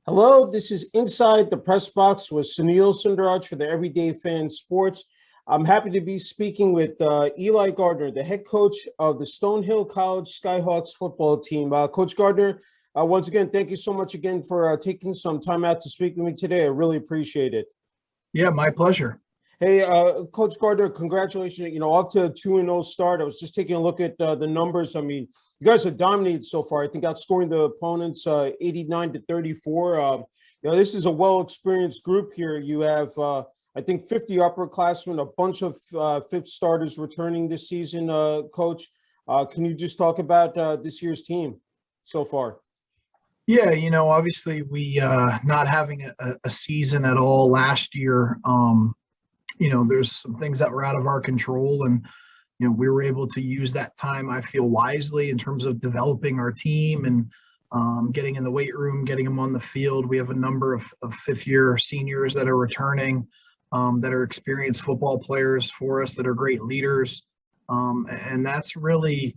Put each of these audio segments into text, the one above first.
Hello, this is Inside the Press Box with Sunil Sunder Raj for the Everyday Fan Sports. I'm happy to be speaking with Eli Gardner, the head coach of the Stonehill College SkyHawks football team. Coach Gardner, once again, thank you so much again for taking some time out to speak with me today. I really appreciate it. Yeah, my pleasure. Hey, Coach Gardner, congratulations. Off to a 2-0 start. I was just taking a look at the numbers. I mean, you guys have dominated so far. I think outscoring the opponents 89-34. This is a well-experienced group here. You have, I think, 50 upperclassmen, a bunch of fifth starters returning this season, Coach. Can you just talk about this year's team so far? Yeah, obviously we not having a season at all last year, there's some things that were out of our control, and we were able to use that time, I feel, wisely in terms of developing our team and getting in the weight room, getting them on the field. We have a number of fifth-year seniors that are returning, that are experienced football players for us, that are great leaders, and that's really,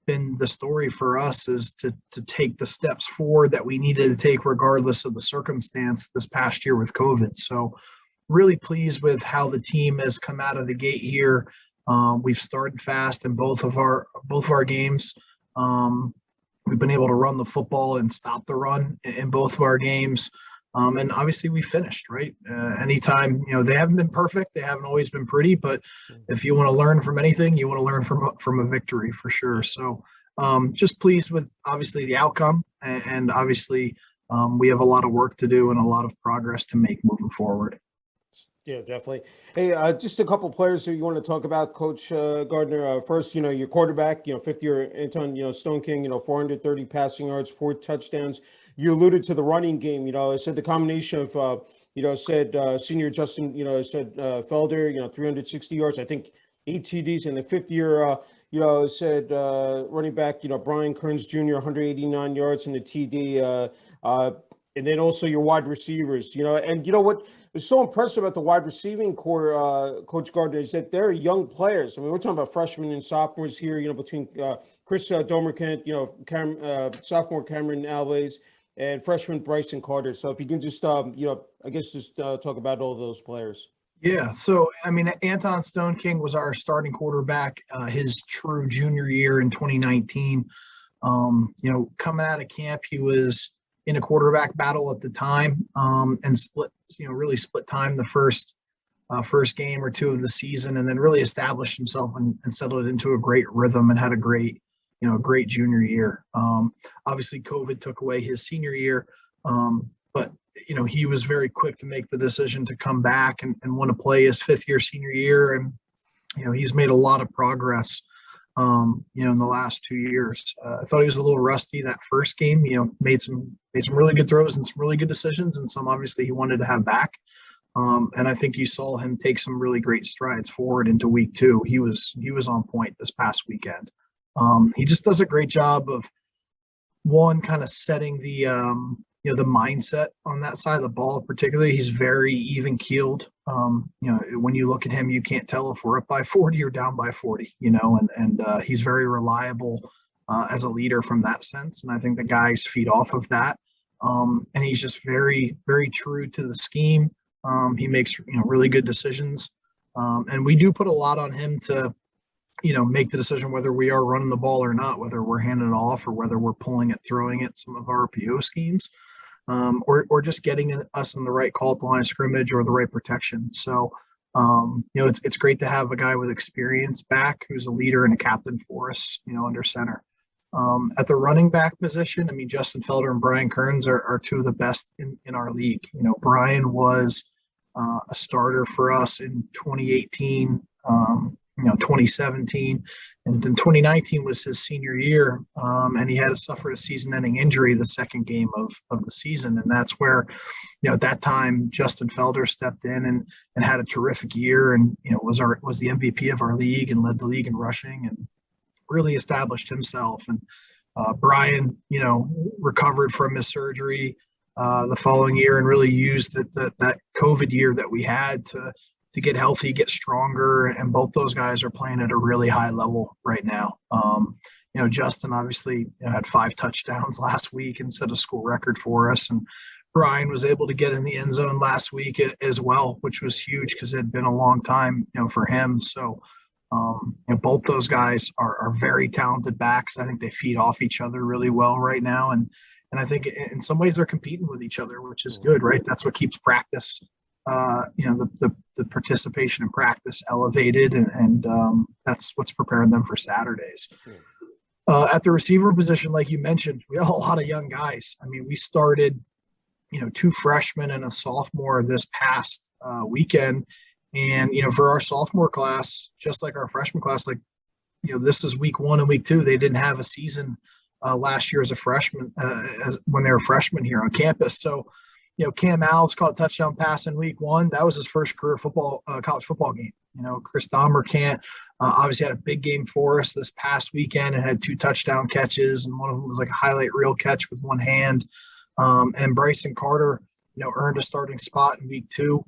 been the story for us, is to take the steps forward that we needed to take regardless of the circumstance this past year with COVID. So really pleased with how the team has come out of the gate here. We've started fast in both of our games. We've been able to run the football and stop the run in both of our games. And obviously we finished, right? Anytime, they haven't been perfect. They haven't always been pretty, but if you want to learn from anything, you want to learn from a victory for sure. So just pleased with obviously the outcome, and obviously we have a lot of work to do and a lot of progress to make moving forward. Yeah, definitely. Hey, just a couple players who you want to talk about, Coach Gardner. First, your quarterback, fifth-year Anton, Stone King, 430 passing yards, 4 touchdowns. You alluded to the running game. I said the combination of, senior Justin, Felder, 360 yards, I think 8 TDs, and the fifth-year, running back, Brian Kearns Jr., 189 yards and a TD. And then also your wide receivers, and what was so impressive about the wide receiving core, Coach Gardner, is that they're young players. I mean, we're talking about freshmen and sophomores here, between Chris Domerkent, sophomore Cameron Alves, and freshman Bryson Carter. So if you can just, talk about all those players. Yeah, so, I mean, Anton Stone King was our starting quarterback his true junior year in 2019. Coming out of camp, he was in a quarterback battle at the time, and really split time the first game or two of the season, and then really established himself and settled into a great rhythm and had a great junior year. Obviously COVID took away his senior year, but he was very quick to make the decision to come back and want to play his fifth-year senior year, and he's made a lot of progress in the last 2 years. I thought he was a little rusty that first game. Made some really good throws and some really good decisions, and some obviously he wanted to have back. And I think you saw him take some really great strides forward into week 2. He was on point this past weekend. He just does a great job of, one, kind of setting the the mindset on that side of the ball. Particularly, he's very even keeled. When you look at him, you can't tell if we're up by 40 or down by 40. And he's very reliable as a leader from that sense. And I think the guys feed off of that. And he's just very, very true to the scheme. He makes really good decisions. And we do put a lot on him to make the decision whether we are running the ball or not, whether we're handing it off or whether we're pulling it, throwing it, some of our RPO schemes, or just getting us in the right call at the line of scrimmage or the right protection. So, it's great to have a guy with experience back who's a leader and a captain for us, under center. At the running back position, I mean, Justin Felder and Brian Kearns are two of the best in our league. Brian was a starter for us in 2018, 2017, and then 2019 was his senior year, and he had to suffer a season-ending injury the second game of the season, and that's where, at that time, Justin Felder stepped in and had a terrific year, and was the MVP of our league and led the league in rushing and really established himself. And Brian, recovered from his surgery the following year and really used that COVID year that we had to get healthy, get stronger, and both those guys are playing at a really high level right now. Justin obviously had 5 touchdowns last week and set a school record for us, and Brian was able to get in the end zone last week as well, which was huge because it had been a long time, for him. So, both those guys are very talented backs. I think they feed off each other really well right now, and I think in some ways they're competing with each other, which is good, right? That's what keeps practice, the participation in practice elevated, and that's what's preparing them for Saturdays. At the receiver position, like you mentioned, we have a lot of young guys. I mean, we started, 2 freshmen and a sophomore this past weekend. And, for our sophomore class, just like our freshman class, like, this is week 1 and week 2. They didn't have a season last year as a freshman, when they were freshmen here on campus. So, Cam Alves caught a touchdown pass in week 1. That was his first career college football game. Chris Dahmer can't. Obviously had a big game for us this past weekend and had 2 touchdown catches, and one of them was like a highlight reel catch with one hand. And Bryson Carter, earned a starting spot in week 2.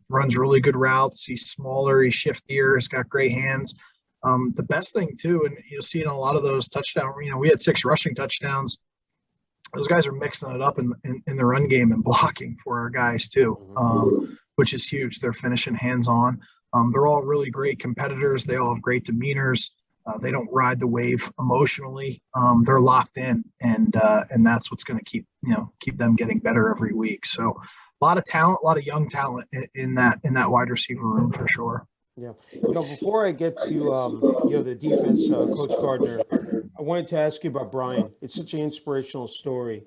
Runs really good routes. He's smaller. He's shiftier. He's got great hands. The best thing too, and you'll see in a lot of those touchdowns, we had 6 rushing touchdowns. Those guys are mixing it up in the run game and blocking for our guys too, which is huge. They're finishing hands-on. They're all really great competitors. They all have great demeanors. They don't ride the wave emotionally. They're locked in, and that's what's going to keep them getting better every week. So a lot of talent, a lot of young talent in that wide receiver room for sure. Yeah. Before I get to, the defense, Coach Gardner, I wanted to ask you about Brian. It's such an inspirational story.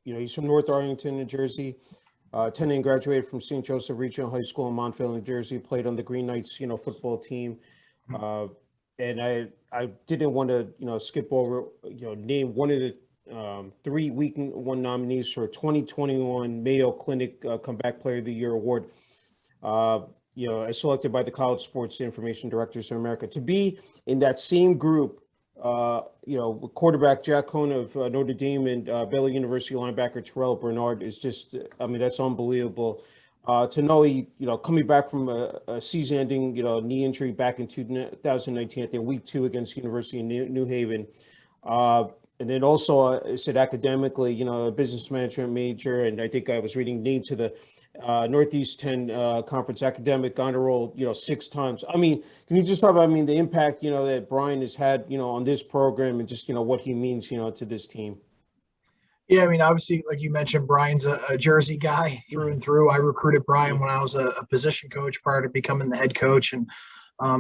He's from North Arlington, New Jersey, attended and graduated from St. Joseph Regional High School in Montville, New Jersey, played on the Green Knights, football team. And I didn't want to, skip over, name one of the 3 Week 1 nominees for 2021 Mayo Clinic Comeback Player of the Year Award. As selected by the College Sports Information Directors of America. To be in that same group, quarterback Jack Cohn of Notre Dame and Baylor University linebacker Terrell Bernard is just, that's unbelievable. To know he, coming back from a season-ending, knee injury back in 2019, I think week 2 against University of New Haven. And then also, I said academically, a business management major, and I think I was reading named to the Northeast 10 Conference Academic Honor Roll, 6 times. I mean, can you just talk about, the impact, that Brian has had, on this program and just, what he means, to this team? Yeah, obviously, like you mentioned, Brian's a Jersey guy through and through. I recruited Brian when I was a position coach prior to becoming the head coach. And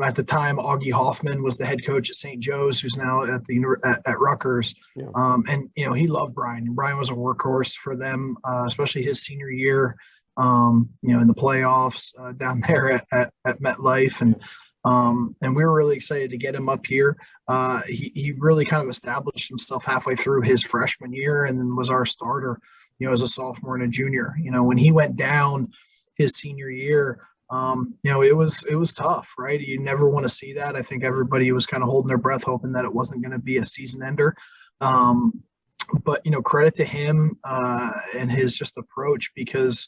at the time, Augie Hoffman was the head coach at St. Joe's, who's now at Rutgers. Yeah. And, he loved Brian. And Brian was a workhorse for them, especially his senior year. In the playoffs down there at MetLife, and we were really excited to get him up here. He really kind of established himself halfway through his freshman year, and then was our starter, as a sophomore and a junior. When he went down his senior year, it was tough, right? You never want to see that. I think everybody was kind of holding their breath, hoping that it wasn't going to be a season ender. But credit to him and his just approach, because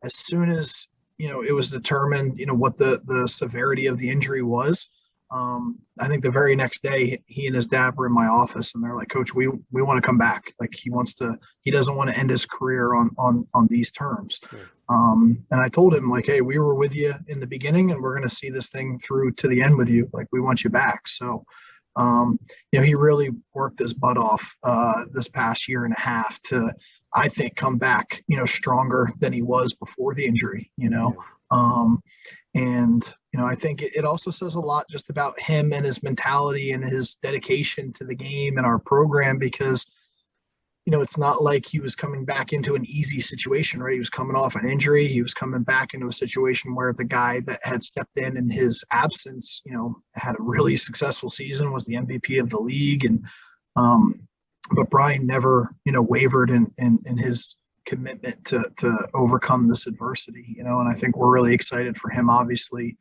as soon as, it was determined, what the severity of the injury was, I think the very next day he and his dad were in my office, and they're like, Coach, we want to come back. Like he doesn't want to end his career on these terms. And I told him, like, hey, we were with you in the beginning, and we're going to see this thing through to the end with you. Like, we want you back. So, he really worked his butt off this past year and a half to, I think, come back, stronger than he was before the injury, and, I think it also says a lot just about him and his mentality and his dedication to the game and our program, because, it's not like he was coming back into an easy situation, right? He was coming off an injury. He was coming back into a situation where the guy that had stepped in his absence, had a really successful season, was the MVP of the league. And, but Brian never, wavered in his commitment to overcome this adversity, and I think we're really excited for him. Obviously,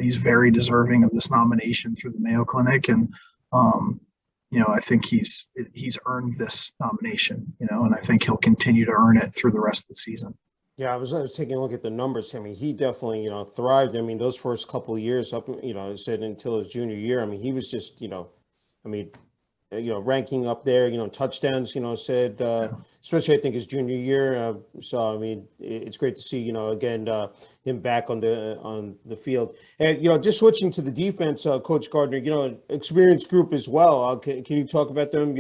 he's very deserving of this nomination through the Mayo Clinic, and I think he's earned this nomination, and I think he'll continue to earn it through the rest of the season. Yeah, I was taking a look at the numbers. He definitely, thrived. Those first couple of years up, I said until his junior year. He was just, ranking up there, touchdowns, said, especially I think his junior year. So, I mean, it's great to see, again, him back on the field. And, just switching to the defense, Coach Gardner, experienced group as well. Can you talk about them?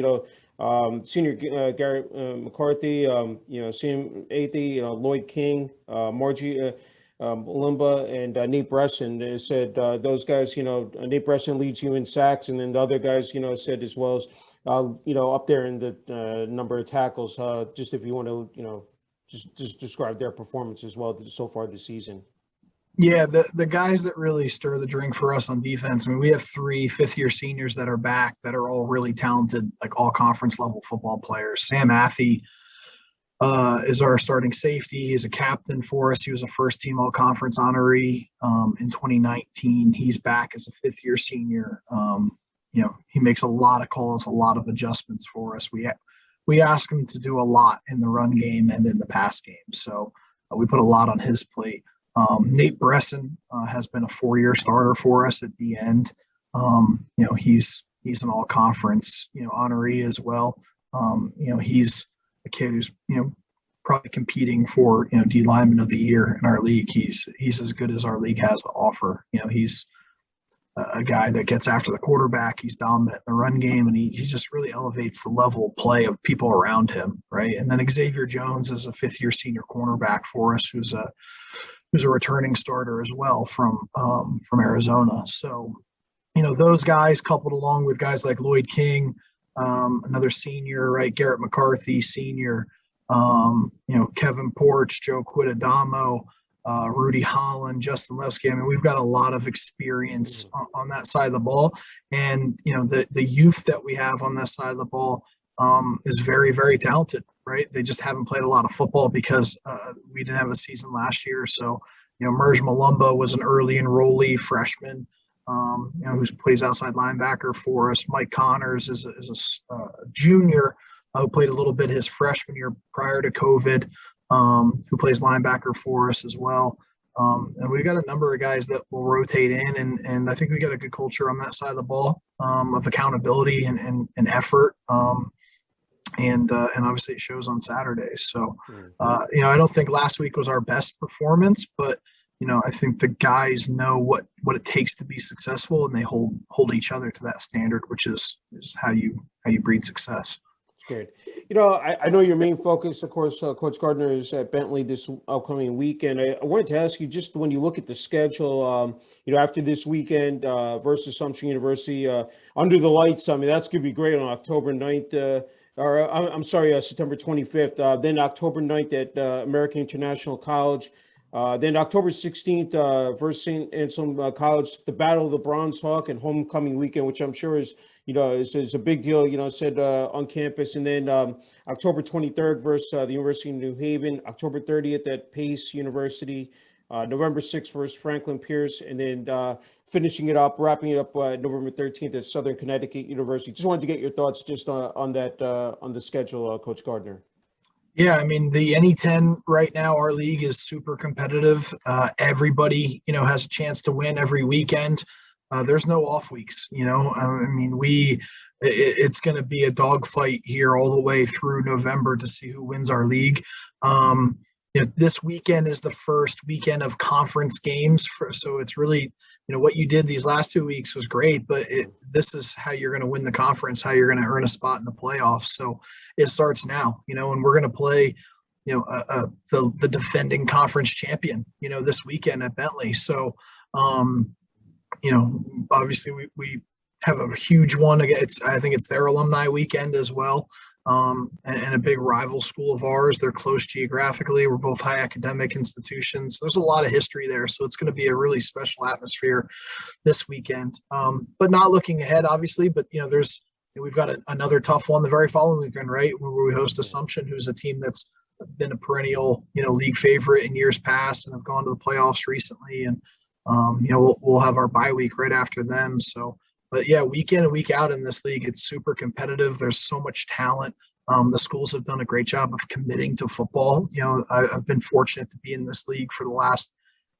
Senior Garrett McCarthy, Sam Athey, Lloyd King, Margie Lumba, and Nate Bresson said those guys, Nate Bresson leads you in sacks, and then the other guys, said as well as, up there in the number of tackles. Just if you want to, just describe their performance as well so far this season. Yeah, the guys that really stir the drink for us on defense, I mean, we have 3 fifth-year seniors that are back that are all really talented, like all conference level football players. Sam Athey is our starting safety. He's a captain for us. He was a first-team all-conference honoree in 2019. He's back as a fifth-year senior. He makes a lot of calls, a lot of adjustments for us. We ask him to do a lot in the run game and in the pass game, so we put a lot on his plate. Nate Bresson has been a 4-year starter for us at the end. He's an all-conference honoree as well. He's a kid who's probably competing for D lineman of the year in our league. He's as good as our league has to offer. He's a guy that gets after the quarterback. He's dominant in the run game, and he just really elevates the level of play of people around him, right? And then Xavier Jones is a 5th-year senior cornerback for us, who's a returning starter as well from Arizona. So, those guys coupled along with guys like Lloyd King, another senior, right? Garrett McCarthy, senior, Kevin Porch, Joe Quidadamo, Rudy Holland, Justin Levski. I mean, we've got a lot of experience on that side of the ball. And, the youth that we have on that side of the ball is very, very talented, right? They just haven't played a lot of football because we didn't have a season last year. So, Merge Malumba was an early enrollee freshman, who plays outside linebacker for us. Mike Connors is a junior who played a little bit his freshman year prior to COVID, who plays linebacker for us as well. And we've got a number of guys that will rotate in, and I think we got a good culture on that side of the ball of accountability and effort. And obviously it shows on Saturdays. So, I don't think last week was our best performance, but, I think the guys know what it takes to be successful, and they hold each other to that standard, which is how you breed success. Good. I know your main focus, of course, Coach Gardner, is at Bentley this upcoming weekend. I wanted to ask you, just when you look at the schedule, after this weekend versus Assumption University, under the lights, I mean, that's going to be great on October 9th. September 25th. Then October 9th at American International College. Then October 16th versus St. Anselm College, the Battle of the Bronze Hawk and homecoming weekend, which I'm sure is a big deal, said on campus. And then October 23rd versus the University of New Haven, October 30th at Pace University, November 6th versus Franklin Pierce, and then wrapping it up November 13th at Southern Connecticut University. Just wanted to get your thoughts just on that, on the schedule, Coach Gardner. Yeah, I mean, the NE10 right now, our league is super competitive. Everybody, has a chance to win every weekend. There's no off weeks, it's going to be a dogfight here all the way through November to see who wins our league. This weekend is the first weekend of conference games, so it's really, what you did these last 2 weeks was great, but this is how you're going to win the conference, how you're going to earn a spot in the playoffs. So it starts now, and we're going to play, the defending conference champion, this weekend at Bentley. So, obviously we have a huge one. I think it's their alumni weekend as well. And a big rival school of ours. They're close geographically. We're both high academic institutions. There's a lot of history there. So it's going to be a really special atmosphere this weekend. But not looking ahead, obviously, but, we've got another tough one the very following weekend, right? Where we host Assumption, who's a team that's been a perennial, league favorite in years past and have gone to the playoffs recently. And, we'll have our bye week right after them. So, but yeah, week in and week out in this league, it's super competitive. There's so much talent. The schools have done a great job of committing to football. I've been fortunate to be in this league for the last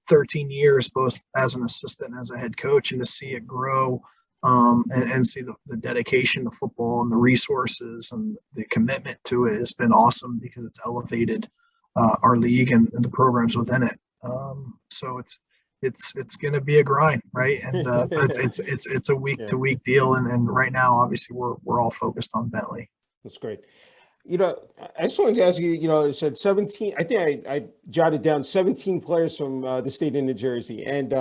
13 years, both as an assistant and as a head coach, and to see it grow and see the dedication to football and the resources and the commitment to it has been awesome because it's elevated our league and the programs within it. So it's going to be a grind, right? And but it's a week to week deal, and right now, obviously, we're all focused on Bentley. That's great. I just wanted to ask you, it said 17, I think I jotted down 17 players from the state of New Jersey. And,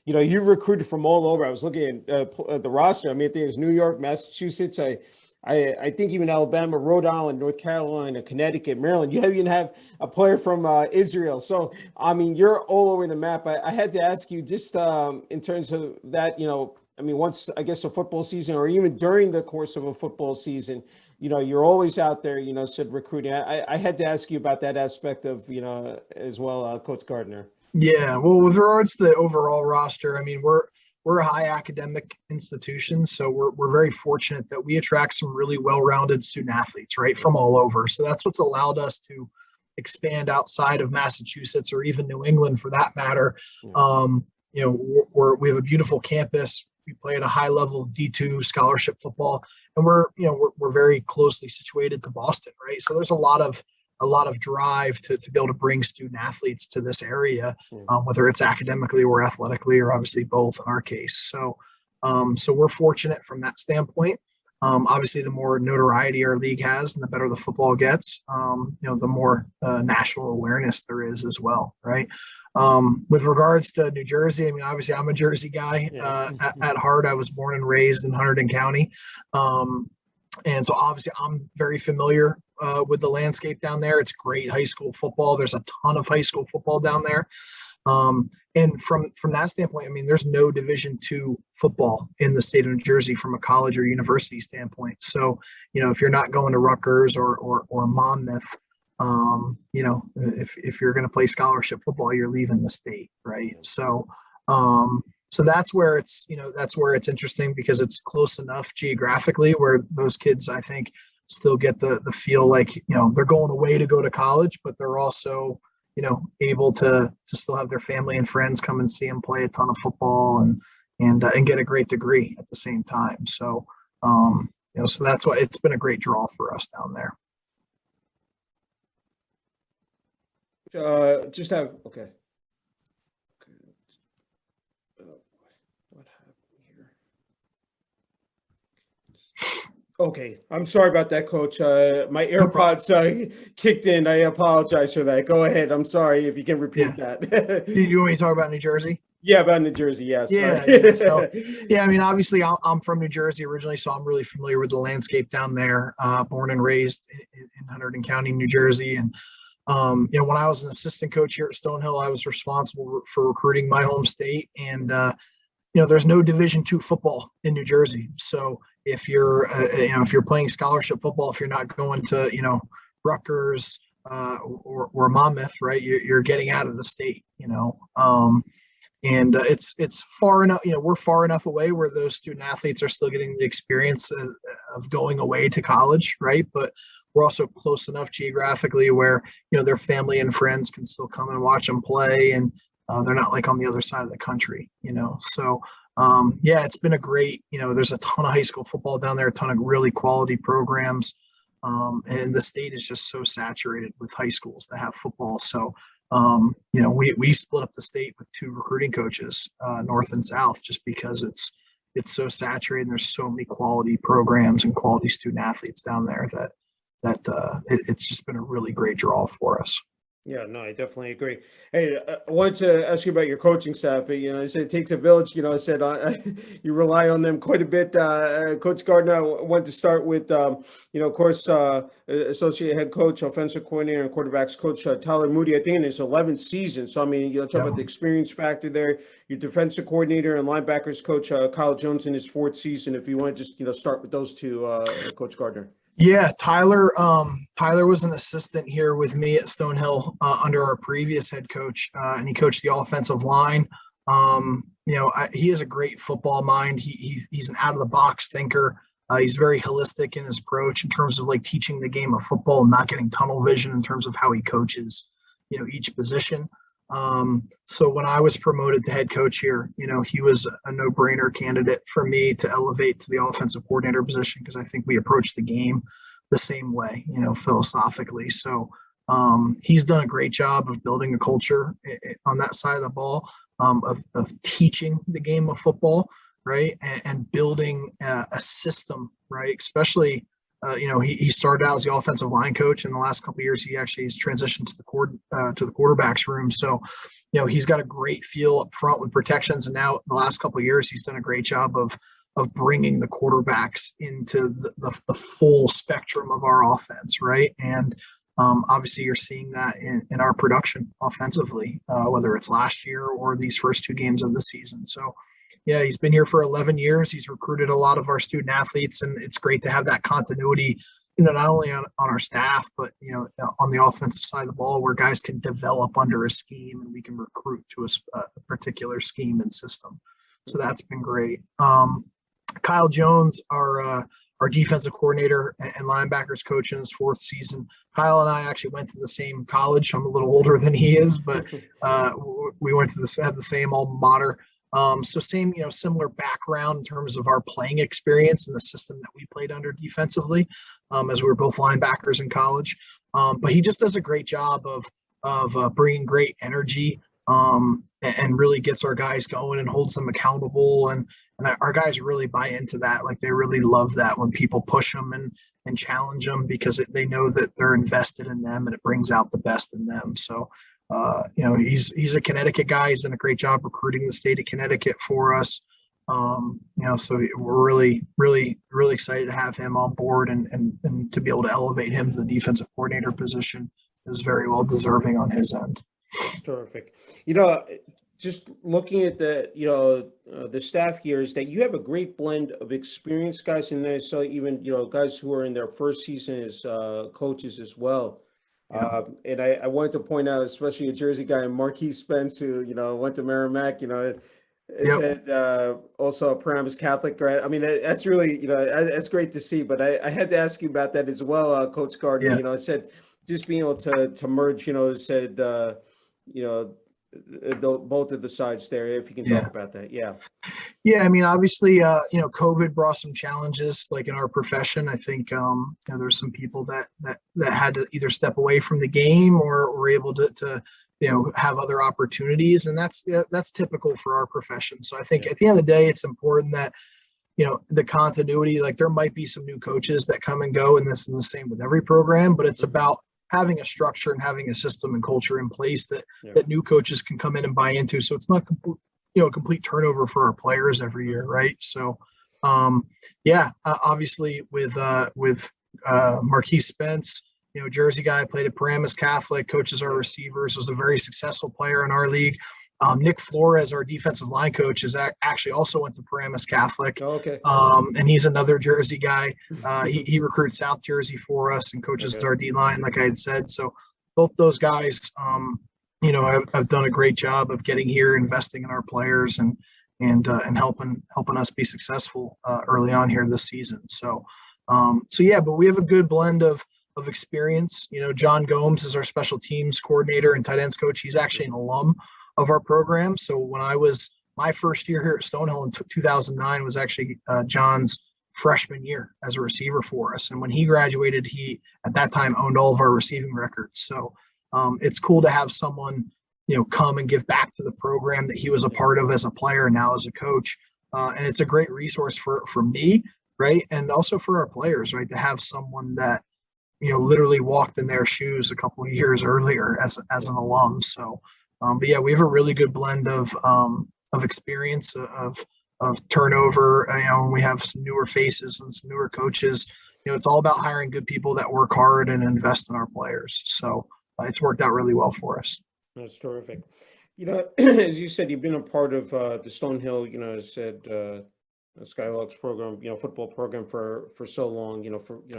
you recruited from all over. I was looking at the roster. I mean, I think it was New York, Massachusetts. I think even Alabama, Rhode Island, North Carolina, Connecticut, Maryland. You even have a player from Israel. So, I mean, you're all over the map. I had to ask you just in terms of that, once, I guess, a football season or even during the course of a football season, you're always out there, said recruiting. I had to ask you about that aspect of, as well, Coach Gardner. Yeah, well, with regards to the overall roster, I mean, we're a high academic institution, so we're very fortunate that we attract some really well-rounded student athletes, right, from all over. So that's what's allowed us to expand outside of Massachusetts or even New England, for that matter. We have a beautiful campus. We play at a high level of D2 scholarship football, and we're very closely situated to Boston, right? So there's a lot of drive to be able to bring student athletes to this area, whether it's academically or athletically, or obviously both in our case. So we're fortunate from that standpoint. Obviously, the more notoriety our league has and the better the football gets, the more national awareness there is as well, right? With regards to New Jersey, I mean, obviously I'm a Jersey guy at heart. I was born and raised in Hunterdon County. And so obviously I'm very familiar with the landscape down there. It's great high school football. There's a ton of high school football down there. And from that standpoint, I mean, there's no Division II football in the state of New Jersey from a college or university standpoint. So, if you're not going to Rutgers or Monmouth, if you're going to play scholarship football, you're leaving the state, right? So that's where it's interesting, because it's close enough geographically where those kids, I think, still get the feel like, they're going away to go to college, but they're also, able to still have their family and friends come and see them play a ton of football and get a great degree at the same time. So, so that's why it's been a great draw for us down there. Okay. What happened here? Okay, I'm sorry about that, Coach. My AirPods kicked in. I apologize for that. Go ahead. I'm sorry if you can repeat that. You want me to talk about New Jersey? Yeah, about New Jersey. Yeah. Yeah. So, I mean, obviously, I'm from New Jersey originally, so I'm really familiar with the landscape down there. Born and raised in Hunterdon County, New Jersey, and when I was an assistant coach here at Stonehill, I was responsible for recruiting my home state. And, there's no Division II football in New Jersey. So if you're playing scholarship football, if you're not going to, Rutgers or Monmouth, right, you're getting out of the state, and it's far enough, we're far enough away where those student athletes are still getting the experience of going away to college, right? But we're also close enough geographically where, their family and friends can still come and watch them play, and they're not like on the other side of the country, So, it's been a great, there's a ton of high school football down there, a ton of really quality programs. And the state is just so saturated with high schools that have football. So, we split up the state with 2 recruiting coaches, north and south, just because it's so saturated and there's so many quality programs and quality student athletes down there that it's just been a really great draw for us. Yeah, no, I definitely agree. Hey, I wanted to ask you about your coaching staff. I said it takes a village. I said you rely on them quite a bit. Coach Gardner, I wanted to start with, of course, associate head coach, offensive coordinator, and quarterbacks coach Tyler Moody. I think in his 11th season. So, talk about the experience factor there. Your defensive coordinator and linebackers coach Kyle Jones in his 4th season. If you want to just start with those 2, Coach Gardner. Yeah, Tyler was an assistant here with me at Stonehill under our previous head coach, and he coached the offensive line. He has a great football mind. He's an out of the box thinker. He's very holistic in his approach in terms of like teaching the game of football and not getting tunnel vision in terms of how he coaches, each position. So when I was promoted to head coach here, he was a no-brainer candidate for me to elevate to the offensive coordinator position because I think we approach the game the same way, philosophically. So he's done a great job of building a culture on that side of the ball, of teaching the game of football, right, and building a system, right, especially. He started out as the offensive line coach. In the last couple of years, he actually has transitioned to the quarterbacks room. So, he's got a great feel up front with protections. And now, the last couple of years, he's done a great job of bringing the quarterbacks into the full spectrum of our offense, right? And obviously, you're seeing that in our production offensively, whether it's last year or these first 2 games of the season. So, yeah, he's been here for 11 years. He's recruited a lot of our student athletes, and it's great to have that continuity, not only on our staff, but, on the offensive side of the ball where guys can develop under a scheme and we can recruit to a particular scheme and system. So that's been great. Kyle Jones, our defensive coordinator and linebackers coach in his 4th season. Kyle and I actually went to the same college. I'm a little older than he is, but we had the same alma mater. So same, similar background in terms of our playing experience and the system that we played under defensively, as we were both linebackers in college. But he just does a great job of bringing great energy, and really gets our guys going and holds them accountable. And our guys really buy into that. Like, they really love that when people push them and challenge them because they know that they're invested in them and it brings out the best in them. So, he's a Connecticut guy. He's done a great job recruiting the state of Connecticut for us. So we're really, really, really excited to have him on board and to be able to elevate him to the defensive coordinator position is very well deserving on his end. Terrific. Just looking at the staff here is that you have a great blend of experienced guys, and I saw even, guys who are in their first season as coaches as well. Yeah. And I wanted to point out, especially a Jersey guy, Marquise Spence, who, went to Merrimack, said also a Paramus Catholic grad. I mean, that's really, that's great to see. But I had to ask you about that as well, Coach Gardner. Yeah. I said just being able to merge, said, both of the sides there, if you can talk about that. Yeah. Yeah. I mean, obviously, COVID brought some challenges, like in our profession. I think, there's some people that had to either step away from the game or were able to have other opportunities. And that's typical for our profession. So I think at the end of the day, it's important that, the continuity, like there might be some new coaches that come and go, and this is the same with every program, but it's about having a structure and having a system and culture in place that new coaches can come in and buy into. So it's not complete turnover for our players every year. Right. So, obviously with Marquise Spence, Jersey guy, played at Paramus Catholic, coaches our receivers, was a very successful player in our league. Nick Flores, our defensive line coach, is actually also went to Paramus Catholic. Oh, okay. And he's another Jersey guy. He recruits South Jersey for us and coaches our D line, like I had said. So both those guys, have done a great job of getting here, investing in our players, and helping us be successful early on here this season. So, but we have a good blend of experience. John Gomes is our special teams coordinator and tight ends coach. He's actually an alum of our program. So when I was my first year here at Stonehill in 2009 was actually John's freshman year as a receiver for us. And when he graduated, he at that time owned all of our receiving records. So it's cool to have someone, come and give back to the program that he was a part of as a player and now as a coach. And it's a great resource for me, right? And also for our players, right? To have someone that, literally walked in their shoes a couple of years earlier as an alum. So, we have a really good blend of experience, of turnover. We have some newer faces and some newer coaches. It's all about hiring good people that work hard and invest in our players. So it's worked out really well for us. That's terrific. As you said, you've been a part of the Stonehill, SkyHawks program, football program for so long,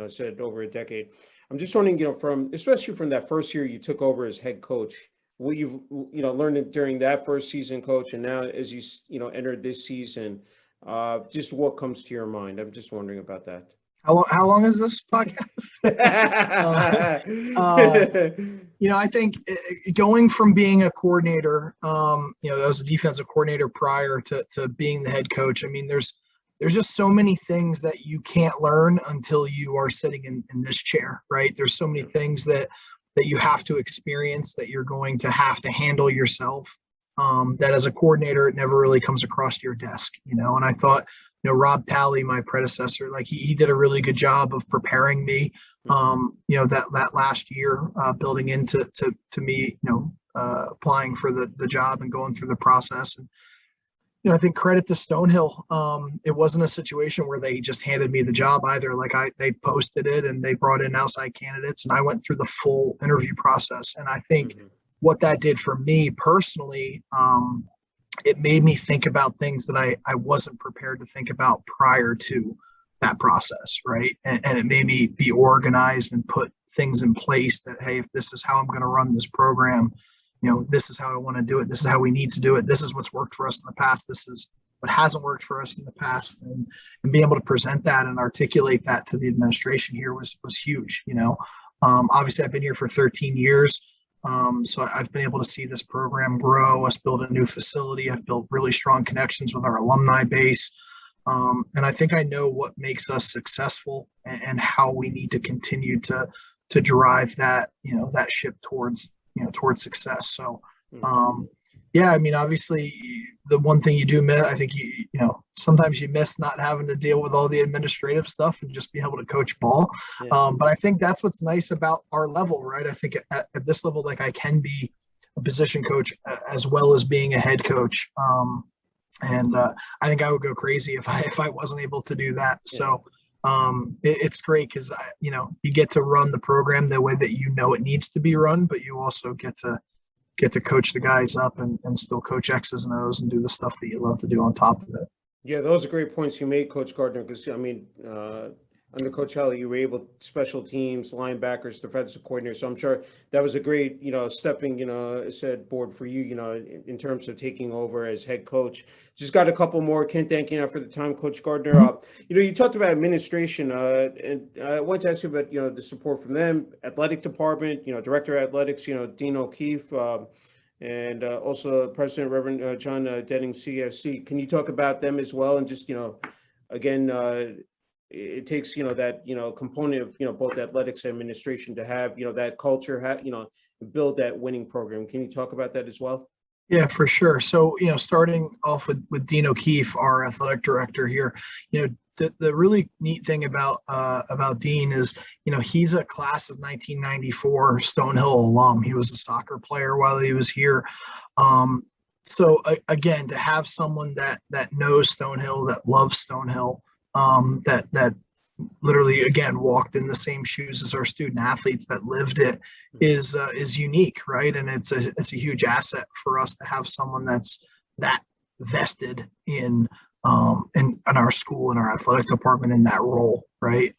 said over a decade. I'm just wondering, especially from that first year you took over as head coach, what you've learned during that first season, Coach, and now as you entered this season, just what comes to your mind? I'm just wondering about that. How long is this podcast? I think going from being a coordinator, I was a defensive coordinator prior to being the head coach. I mean, there's just so many things that you can't learn until you are sitting in this chair, right? There's so many things that you have to experience, that you're going to have to handle yourself, that as a coordinator, it never really comes across your desk, and I thought, Rob Talley, my predecessor, like he did a really good job of preparing me, that last year, building into to me, applying for the job and going through the process. And, I think credit to Stonehill. It wasn't a situation where they just handed me the job either. Like they posted it and they brought in outside candidates, and I went through the full interview process. And I think what that did for me personally, it made me think about things that I wasn't prepared to think about prior to that process, right? And it made me be organized and put things in place that, hey, if this is how I'm going to run this program, this is how I want to do it. This is how we need to do it. This is what's worked for us in the past. This is what hasn't worked for us in the past. And being able to present that and articulate that to the administration here was huge. Obviously I've been here for 13 years. So I've been able to see this program grow, us build a new facility. I've built really strong connections with our alumni base. And I think I know what makes us successful and how we need to continue to drive that, that ship towards success. So, I mean, obviously the one thing you do miss, I think sometimes you miss not having to deal with all the administrative stuff and just be able to coach ball. Yeah. But I think that's what's nice about our level, right? I think at this level, like I can be a position coach as well as being a head coach. And I think I would go crazy if I wasn't able to do that. Yeah. So it's great because you get to run the program the way that it needs to be run, but you also get to coach the guys up and still coach X's and O's and do the stuff that you love to do on top of it. Yeah, those are great points you made, Coach Gardner, because I mean, under Coach Halley, you were able special teams, linebackers, defensive coordinator. So I'm sure that was a great, stepping, said board for you, in terms of taking over as head coach. Just got a couple more. Can't thank you for the time, Coach Gardner. You talked about administration, and I want to ask you about, the support from them, athletic department, director of athletics, Dean O'Keefe, and also President Reverend John Denning, CSC. Can you talk about them as well? And just, again, it takes, that, component of, both athletics and administration to have, that culture, build that winning program. Can you talk about that as well? Yeah, for sure. So, starting off with Dean O'Keefe, our athletic director here, the really neat thing about Dean is, he's a class of 1994 Stonehill alum. He was a soccer player while he was here. So again, to have someone that knows Stonehill, that loves Stonehill, that literally again walked in the same shoes as our student athletes, that lived it, is unique, right? And it's a huge asset for us to have someone that's that vested in our school and our athletic department in that role, right?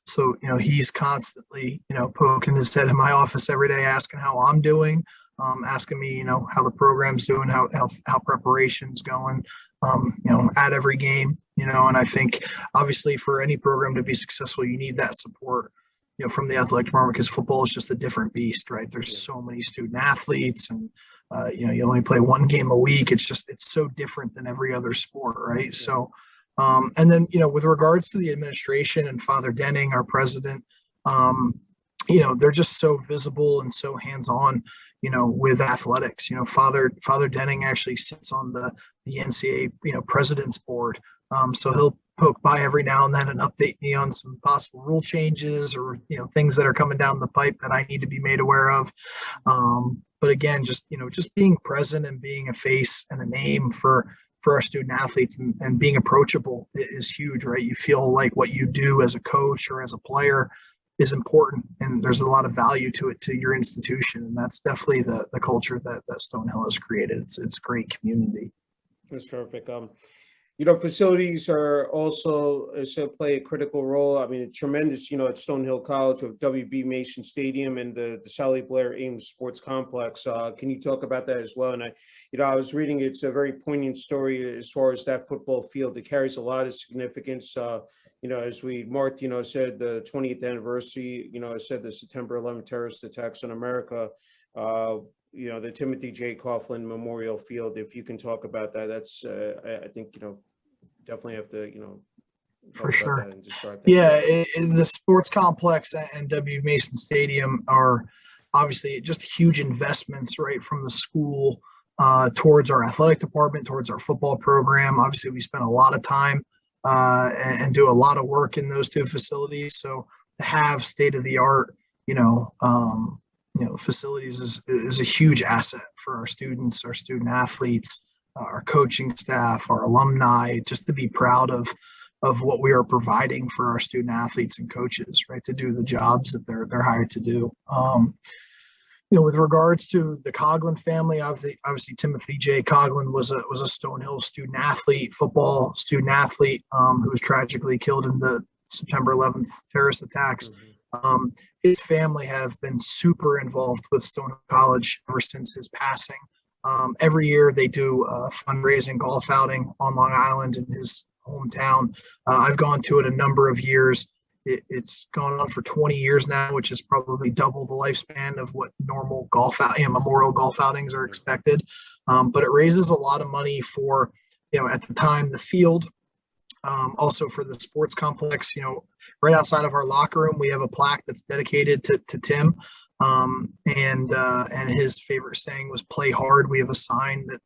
So he's constantly poking his head in my office every day, asking how I'm doing, asking me how the program's doing, how preparation's going, at every game, and I think obviously for any program to be successful, you need that support, from the athletic department, because football is just a different beast, right? There's so many student athletes, and you only play one game a week. It's so different than every other sport, right? Yeah. So, and then, with regards to the administration and Father Denning, our president, they're just so visible and so hands-on, with athletics. Father Denning actually sits on the NCAA, president's board. So he'll poke by every now and then and update me on some possible rule changes or, things that are coming down the pipe that I need to be made aware of. But again, just being present and being a face and a name for our student athletes and being approachable is huge, right? You feel like what you do as a coach or as a player is important, and there's a lot of value to it, to your institution. And that's definitely the culture that Stonehill has created. It's a great community. That's terrific. Facilities are also play a critical role. I mean, tremendous, at Stonehill College with WB Mason Stadium and the Sally Blair Ames Sports Complex. Can you talk about that as well? And I was reading, it's a very poignant story as far as that football field. It carries a lot of significance. as we marked, said the 20th anniversary, said the September 11th terrorist attacks on America, the Timothy J. Coughlin Memorial Field. If you can talk about that, that's, I think, definitely have to, For talk about sure. that and describe that. Yeah, the sports complex and W. Mason Stadium are obviously just huge investments, right, from the school towards our athletic department, towards our football program. Obviously, we spend a lot of time and do a lot of work in those two facilities. So to have state of the art, facilities is a huge asset for our students, our student athletes, our coaching staff, our alumni, just to be proud of what we are providing for our student athletes and coaches, right, to do the jobs that they're hired to do. With regards to the Coughlin family, obviously Timothy J. Coughlin was a Stonehill student athlete, football student athlete, who was tragically killed in the September 11th terrorist attacks. His family have been super involved with Stonehill College ever since his passing. Every year they do a fundraising golf outing on Long Island in his hometown. I've gone to it a number of years. It's gone on for 20 years now, which is probably double the lifespan of what normal memorial golf outings are expected. But it raises a lot of money for, at the time, the field, also for the sports complex. Right outside of our locker room, we have a plaque that's dedicated to Tim. And his favorite saying was "play hard." We have a sign that,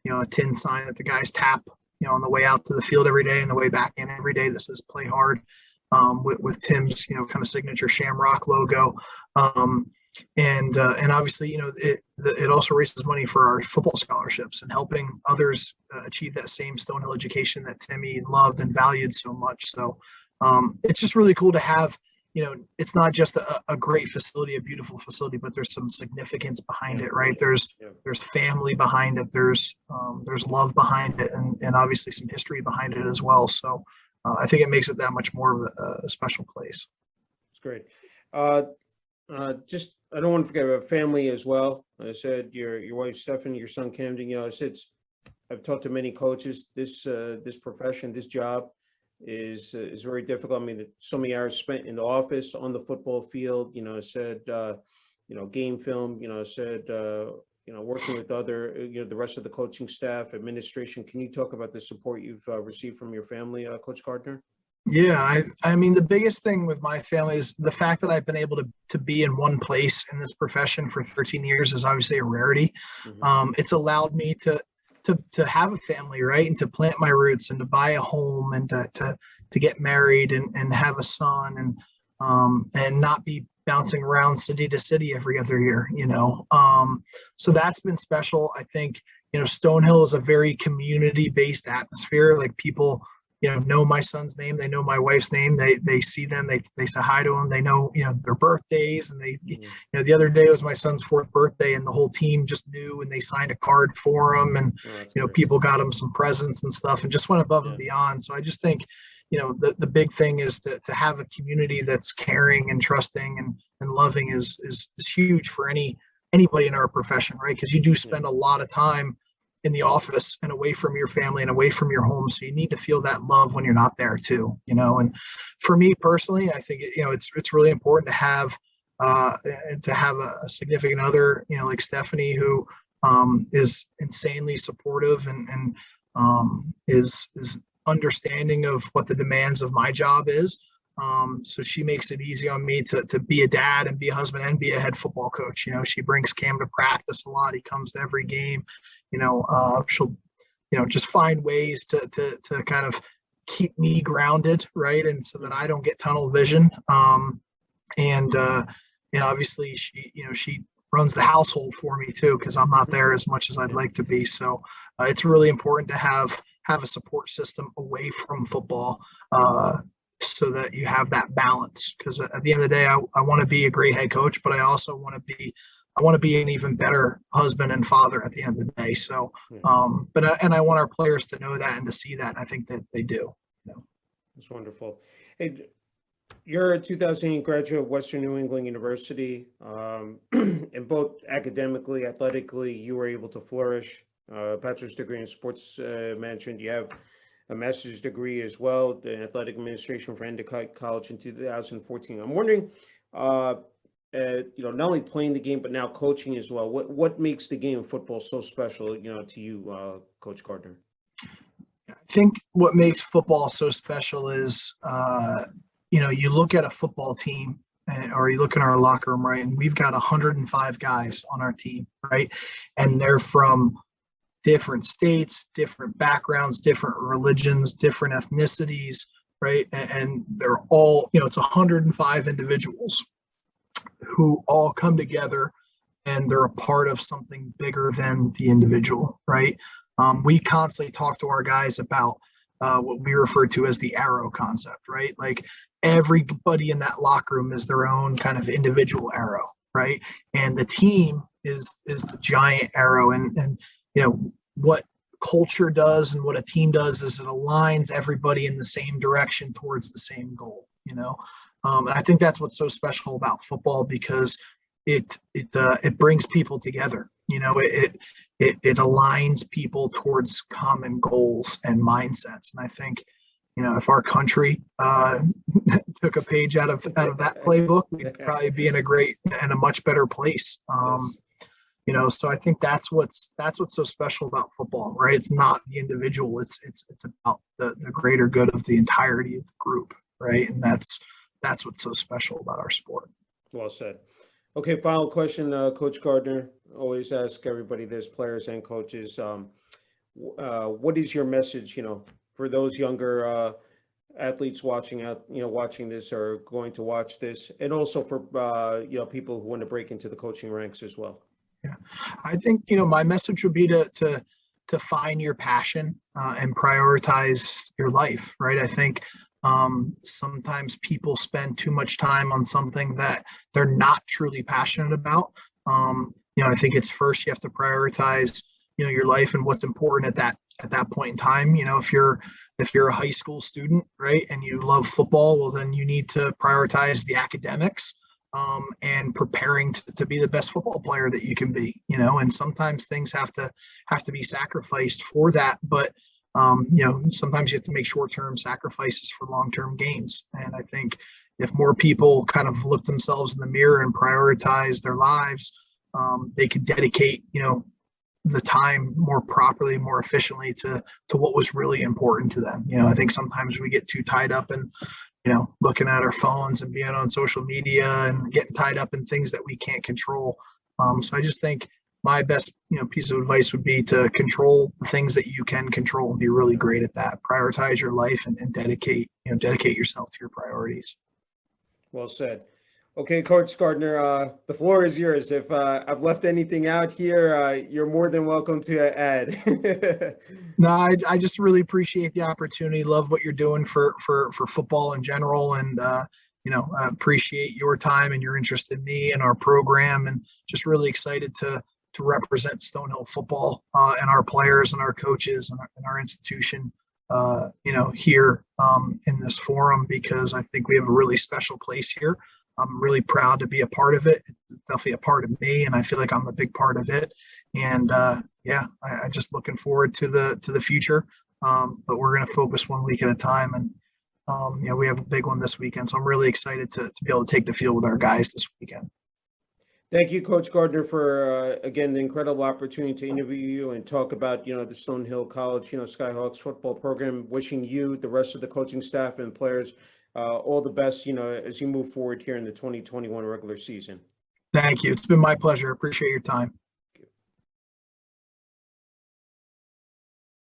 a tin sign that the guys tap, on the way out to the field every day and the way back in every day that says "play hard," with Tim's, kind of signature Shamrock logo. And obviously, it also raises money for our football scholarships and helping others achieve that same Stonehill education that Timmy loved and valued so much. So it's just really cool to have, it's not just a great facility, a beautiful facility, but there's some significance behind it, right? There's family behind it. There's love behind it, and obviously some history behind it as well. So I think it makes it that much more of a special place. It's great. Just, I don't want to forget about family as well. I said your wife Stephanie, your son Camden. I've talked to many coaches. This profession, this job is very difficult. I mean, so many hours spent in the office, on the football field. Game film. Working with other, the rest of the coaching staff, administration. Can you talk about the support you've received from your family, Coach Gardner? Yeah, I mean, the biggest thing with my family is the fact that I've been able to be in one place in this profession for 13 years is obviously a rarity. Mm-hmm. It's allowed me to have a family, right, and to plant my roots and to buy a home and to get married and have a son and not be bouncing around city to city every other year, so that's been special. I think, Stonehill is a very community-based atmosphere. Like, people, know my son's name, they know my wife's name, they see them, they say hi to them, they know, their birthdays, and they, the other day was my son's 4th birthday, and the whole team just knew, and they signed a card for him, and people got him some presents and stuff, and just went above and beyond. So I just think, the big thing is to have a community that's caring and trusting and loving is huge for anybody in our profession, right? Because you do spend a lot of time in the office and away from your family and away from your home. So you need to feel that love when you're not there too, and for me personally, I think, it's really important to have a significant other, like Stephanie, who is insanely supportive and is understanding of what the demands of my job is. So she makes it easy on me to be a dad and be a husband and be a head football coach. She brings Cam to practice a lot. He comes to every game. She'll, just find ways to kind of keep me grounded, right, and so that I don't get tunnel vision. And obviously she runs the household for me too, because I'm not there as much as I'd like to be. So it's really important to have a support system away from football, so that you have that balance. Because at the end of the day, I want to be a great head coach, but I also want to be an even better husband and father at the end of the day. So, but I want our players to know that and to see that. And I think that they do. That's wonderful. Hey, you're a 2008 graduate of Western New England University, and both academically, athletically, you were able to flourish. Bachelor's degree in sports management. You have a master's degree as well, in athletic administration from Endicott College in 2014. I'm wondering, not only playing the game, but now coaching as well. What makes the game of football so special, to you, Coach Gardner? I think what makes football so special is, you look at a football team or you look in our locker room, right? And we've got 105 guys on our team, right? And they're from different states, different backgrounds, different religions, different ethnicities, right? And they're all, it's 105 individuals who all come together and they're a part of something bigger than the individual, right? We constantly talk to our guys about what we refer to as the arrow concept, right? Like everybody in that locker room is their own kind of individual arrow, right? And the team is the giant arrow. And what culture does and what a team does is it aligns everybody in the same direction towards the same goal, and I think that's what's so special about football, because it brings people together. It aligns people towards common goals and mindsets. And I think, if our country took a page out of that playbook, we'd probably be in a great and a much better place. So I think that's what's so special about football, right? It's not the individual; it's about the greater good of the entirety of the group, right? And that's what's so special about our sport. Well said. Okay, final question, Coach Gardner. Always ask everybody this, players and coaches. What is your message, for those younger athletes watching this or going to watch this, and also for people who want to break into the coaching ranks as well? Yeah, I think my message would be to find your passion and prioritize your life, right? I think sometimes people spend too much time on something that they're not truly passionate about. I think it's first you have to prioritize, your life and what's important at that point in time. If you're a high school student, right, and you love football, well, then you need to prioritize the academics and preparing to be the best football player that you can be. And sometimes things have to be sacrificed for that, but sometimes you have to make short-term sacrifices for long-term gains. And I think if more people kind of look themselves in the mirror and prioritize their lives, they could dedicate, the time more properly, more efficiently to what was really important to them. I think sometimes we get too tied up in, looking at our phones and being on social media and getting tied up in things that we can't control. So I just think my best, piece of advice would be to control the things that you can control and be really great at that. Prioritize your life and dedicate yourself to your priorities. Well said. Okay, Coach Gardner, the floor is yours. If I've left anything out here, you're more than welcome to add. No, I just really appreciate the opportunity. Love what you're doing for football in general, and I appreciate your time and your interest in me and our program, and just really excited to represent Stonehill football and our players and our coaches and our institution, here in this forum, because I think we have a really special place here. I'm really proud to be a part of it. It's definitely a part of me, and I feel like I'm a big part of it. And I just looking forward to the future. But we're going to focus 1 week at a time, and we have a big one this weekend. So I'm really excited to be able to take the field with our guys this weekend. Thank you, Coach Gardner, for again the incredible opportunity to interview you and talk about the Stonehill College SkyHawks football program. Wishing you, the rest of the coaching staff and players, all the best as you move forward here in the 2021 regular season. Thank you. It's been my pleasure. Appreciate your time.